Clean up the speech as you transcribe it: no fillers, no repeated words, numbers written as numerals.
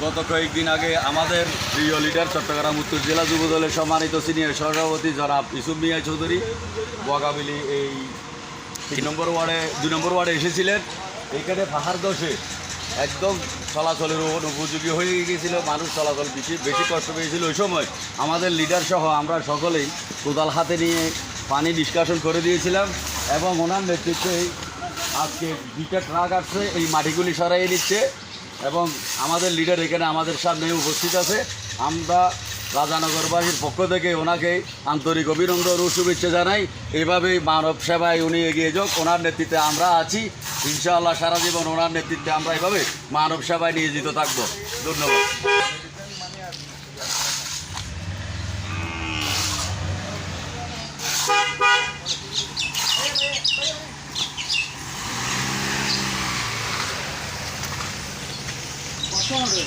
গত কয়েকদিন আগে আমাদের প্রিয় লিডার চট্টগ্রাম উত্তর জেলা যুব দলের সম্মানিত সিনিয়র সভাপতি জনাব ইউসুফ মিয়া চৌধুরী বগাবিলি এই 2 নম্বর ওয়ার্ডে এসেছিলেন। এইখানে পাহাড় দশে একদম চলাচলের অনুপযোগী হয়ে গিয়েছিল, মানুষ চলাচল বেশি কষ্ট পেয়েছিল। ওই সময় আমাদের লিডার সহ আমরা সকলেই কোদাল হাতে নিয়ে পানি নিষ্কাশন করে দিয়েছিলাম এবং ওনার নেতৃত্বে আজকে 2টা ট্রাক আসছে এই মাটিগুলি সরাইয়ে নিচ্ছে এবং আমাদের লিডার এখানে আমাদের সামনে উপস্থিত আছে। আমরা রাজানগরবাসীর পক্ষ থেকে ওনাকে আন্তরিক অভিনন্দন ও শুভেচ্ছা জানাই। এইভাবেই মানব সেবায় উনি এগিয়ে যাক, ওনার নেতৃত্বে আমরা আছি। ইনশাআল্লাহ সারা জীবন ওনার নেতৃত্বে আমরা এভাবে মানব সেবায় নিয়োজিত থাকবো। ধন্যবাদ। কত হবে?